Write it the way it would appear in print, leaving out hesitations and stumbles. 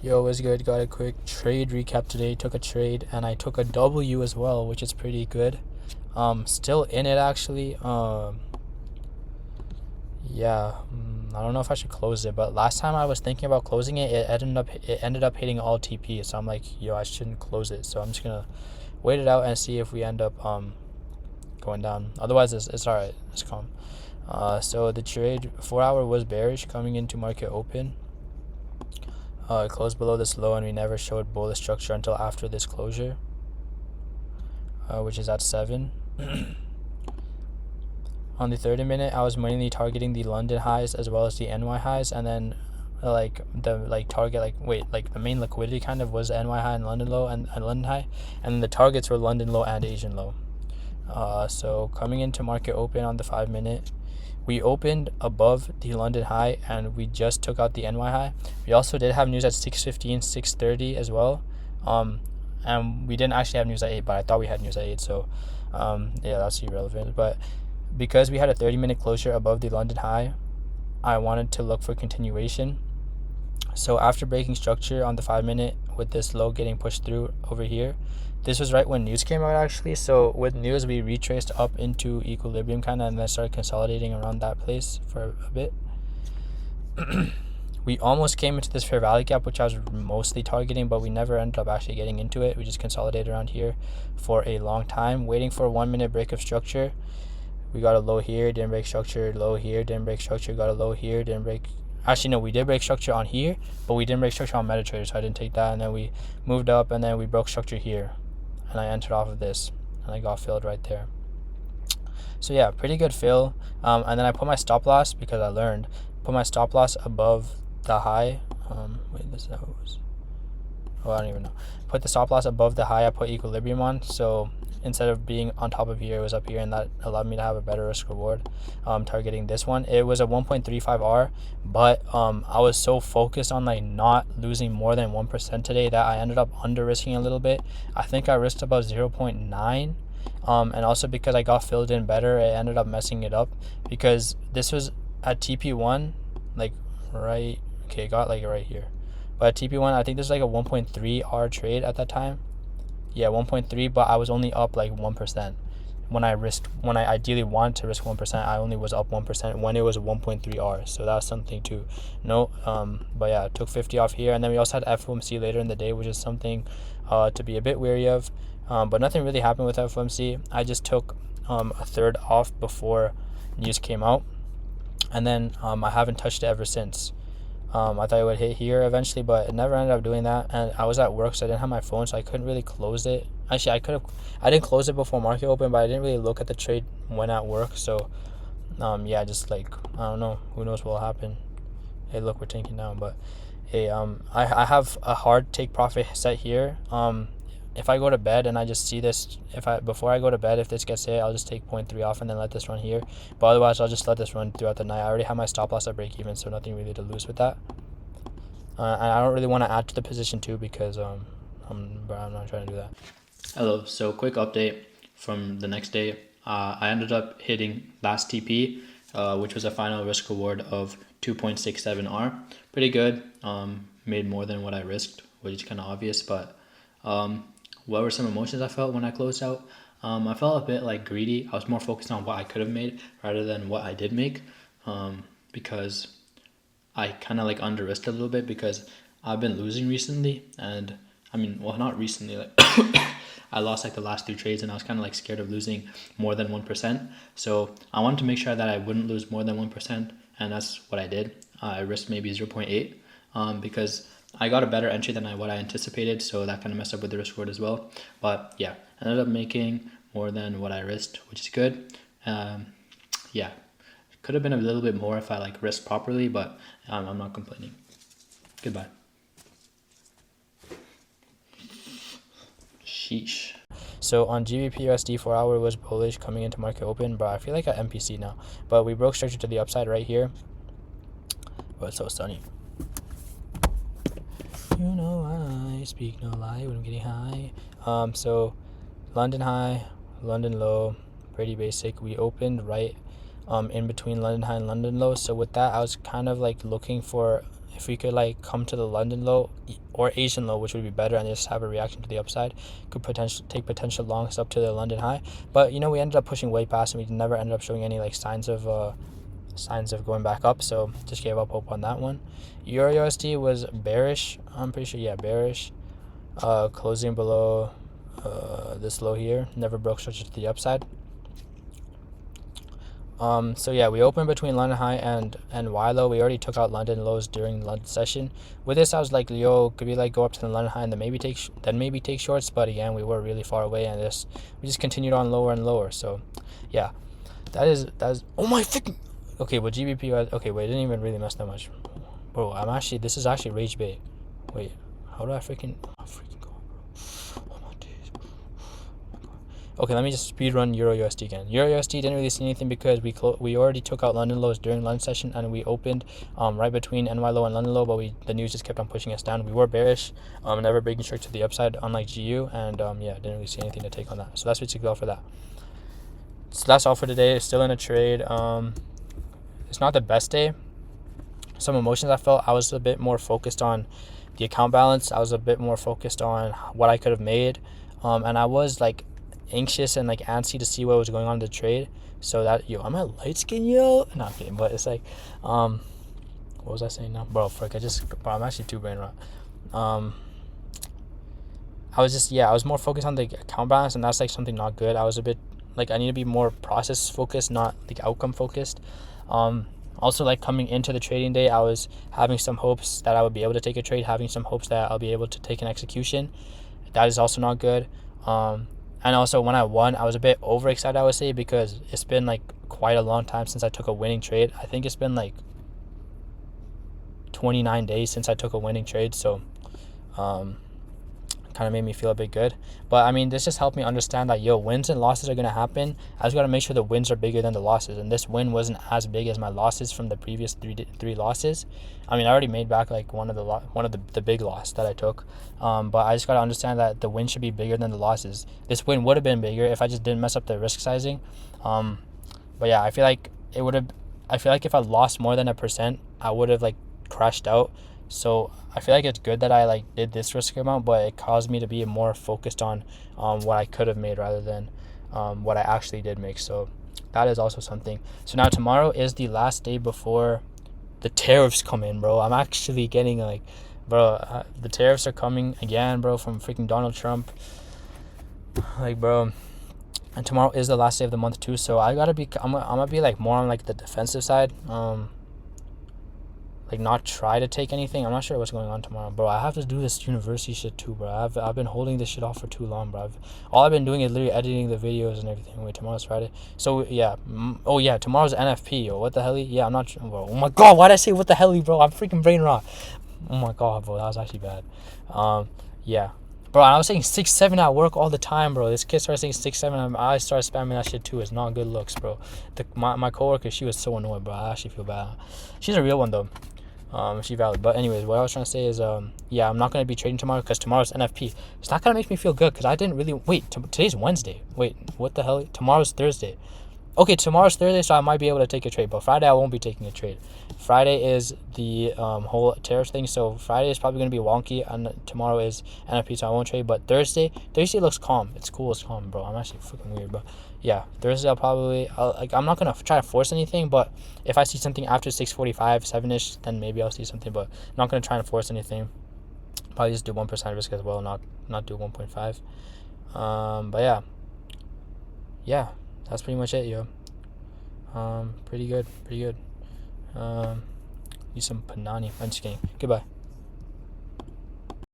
Yo, what's good? Got a quick trade recap today. Took a trade and I took a W as well, which is pretty good. Still in it actually. Yeah. I don't know if I should close it, but last time I was thinking about closing it, it ended up hitting all TP. So I'm like, yo, I shouldn't close it. So I'm just gonna wait it out and see if we end up going down. Otherwise, it's all right. It's calm. So the trade 4 hour was bearish coming into market open. It closed below this low and we never showed bullish structure until after this closure, which is at 7. On the 30-minute, I was mainly targeting the London highs as well as the NY highs, and then the main liquidity kind of was NY high and London low and London high, and then the targets were London low and Asian low. So coming into market open on the 5-minute, we opened above the London high and we just took out the NY high. We also did have news at 6:15, 6:30 as well. And we didn't actually have news at 8, but I thought we had news at 8. So yeah, that's irrelevant. But because we had a 30-minute closure above the London high, I wanted to look for continuation. So after breaking structure on the 5-minute with this low getting pushed through over here, this was right when news came out actually. So with news, we retraced up into equilibrium kind of and then started consolidating around that place for a bit. We almost came into this fair value gap, which I was mostly targeting, but we never ended up actually getting into it. We just consolidated around here for a long time, waiting for a 1-minute break of structure. We got a low here, didn't break structure, low here, didn't break structure, got a low here, didn't break. Actually, no, we did break structure on here, but we didn't break structure on MetaTrader, so I didn't take that. And then we moved up, and then we broke structure here, and I entered off of this, and I got filled right there. So yeah, pretty good fill. And then I put my stop loss because I learned. Put my stop loss above the high. Wait, this is how it was. Oh, I don't even know. Put the stop loss above the high I put equilibrium on. So instead of being on top of here, it was up here, and that allowed me to have a better risk reward. Targeting this one, it was a 1.35R, but I was so focused on like not losing more than 1% today that I ended up under risking a little bit. I think I risked about 0.9. And also because I got filled in better, it ended up messing it up because this was at TP1, like right, okay, it got like right here. But at TP1, I think this is like a 1.3R trade at that time. Yeah, 1.3, but I was only up like 1%. When I ideally wanted to risk 1%, I only was up 1% when it was a 1.3R. So that's something to note. But yeah, I took 50 off here. And then we also had FOMC later in the day, which is something to be a bit wary of. But nothing really happened with FOMC. I just took a third off before news came out. And then I haven't touched it ever since. I thought it would hit here eventually, but it never ended up doing that. And I was at work, so I didn't have my phone, so I couldn't really close it. Actually, I didn't close it before market open, but I didn't really look at the trade when at work. So yeah, just like, I don't know, who knows what will happen. Hey, look, we're tanking down, but hey, I have a hard take profit set here. If I go to bed and I just see this, before I go to bed, if this gets hit, I'll just take 0.3 off and then let this run here. But otherwise, I'll just let this run throughout the night. I already have my stop loss at break even, so nothing really to lose with that. And I don't really want to add to the position too because I'm not trying to do that. Hello, so quick update from the next day. I ended up hitting last TP, which was a final risk reward of 2.67R. Pretty good. Made more than what I risked, which is kind of obvious, but what were some emotions I felt when I closed out? I felt a bit like greedy. I was more focused on what I could have made rather than what I did make, because I kind of like under risked a little bit because I've been losing recently, and I mean, well, not recently, like I lost like the last 2 trades, and I was kind of like scared of losing more than 1%. So I wanted to make sure that I wouldn't lose more than 1%, and that's what I did. I risked maybe 0.8 because I got a better entry than what I anticipated, so that kind of messed up with the risk reward as well. But yeah, I ended up making more than what I risked, which is good. Yeah, could have been a little bit more if I like risked properly, but I'm not complaining. Goodbye. Sheesh. So on GBP USD 4 hour was bullish coming into market open, but I feel like at MPC now. But we broke structure to the upside right here. Oh, it's so sunny. You know I speak no lie when I'm getting high. So London high, London low, pretty basic. We opened right in between London high and London low. So with that, I was kind of like looking for if we could like come to the London low or Asian low, which would be better, and just have a reaction to the upside, could take potential longs up to the London high. But you know, we ended up pushing way past, and we never ended up showing any like signs of going back up, so just gave up hope on that one. Euro USD was bearish, I'm pretty sure. Yeah, bearish, closing below this low here, never broke structure to the upside. So yeah, we opened between London high and Y low. We already took out London lows during London session. With this, I was like, yo, could we like go up to the London high and then maybe take shorts? But again, we were really far away, and we just continued on lower and lower. So yeah, that is oh my freaking. Okay, well, GBP was okay. Wait, it didn't even really mess that much, bro. This is actually rage bait. Wait, how do I freaking go, bro? Oh my days. Okay, let me just speed run Euro USD again. Euro USD didn't really see anything because we already took out London lows during London session, and we opened right between NY low and London low, but the news just kept on pushing us down. We were bearish, never breaking straight to the upside, unlike GU, and yeah, didn't really see anything to take on that. So that's basically all for that. So that's all for today. Still in a trade. It's not the best day. Some emotions I felt. I was a bit more focused on the account balance. I was a bit more focused on what I could have made, and I was like anxious and like antsy to see what was going on in the trade. So that, yo, I'm a light skin, yo. Not kidding, but it's like, what was I saying now, bro? Frick, I'm actually too brain rot. I was more focused on the account balance, and that's like something not good. I was a bit like, I need to be more process focused, not like outcome focused. Also, like coming into the trading day, I was having some hopes that I would be able to take a trade, having some hopes that I'll be able to take an execution. That is also not good. And also when I won, I was a bit overexcited, I would say, because it's been like quite a long time since I took a winning trade. I think it's been like 29 days since I took a winning trade. So, kind of made me feel a bit good. But I mean, this just helped me understand that, yo, wins and losses are going to happen. I just got to make sure the wins are bigger than the losses, and this win wasn't as big as my losses from the previous three losses. I mean, I already made back like one of the big loss that I took, but I just got to understand that the win should be bigger than the losses. This win would have been bigger if I just didn't mess up the risk sizing. But yeah, I feel like if I lost more than 1%, I would have like crashed out. So I feel like it's good that I like did this risk amount, but it caused me to be more focused on what I could have made rather than what I actually did make. So that is also something. So now tomorrow is the last day before the tariffs come in, bro. I'm actually getting like, bro, the tariffs are coming again, bro, from freaking Donald Trump. Like, bro. And tomorrow is the last day of the month too, so I'm gonna be like more on like the defensive side. Like not try to take anything. I'm not sure what's going on tomorrow, bro. I have to do this university shit too, bro. I've been holding this shit off for too long, bro. All I've been doing is literally editing the videos and everything. Wait, tomorrow's Friday. So yeah. Oh yeah, tomorrow's NFP, yo. What the hell? Yeah, I'm not sure, bro. Oh my god, why'd I say what the hell, bro? I'm freaking brain rot. Oh my god, bro, that was actually bad. Yeah. Bro, I was saying 6-7 at work all the time, bro. This kid started saying 6-7, I started spamming that shit too. It's not good looks, bro. My coworker, she was so annoyed, bro. I actually feel bad. She's a real one though. She valid. But anyways, what I was trying to say is, yeah, I'm not going to be trading tomorrow because tomorrow's NFP. It's not going to make me feel good because I didn't really, wait, today's Wednesday. Wait, what the hell? Tomorrow's Thursday. Okay, tomorrow's Thursday, so I might be able to take a trade, but Friday I won't be taking a trade. Friday is the whole tariff thing, so Friday is probably going to be wonky, and tomorrow is NFP, so I won't trade. But Thursday looks calm. It's cool, it's calm, bro. I'm actually freaking weird, but yeah, Thursday I'm not going to try to force anything, but if I see something after 6:45, 7ish, then maybe I'll see something, but I'm not going to try and force anything. Probably just do 1% risk as well, not do 1.5. But yeah, that's pretty much it, yo. Pretty good. Use some panani. I'm just kidding. Goodbye.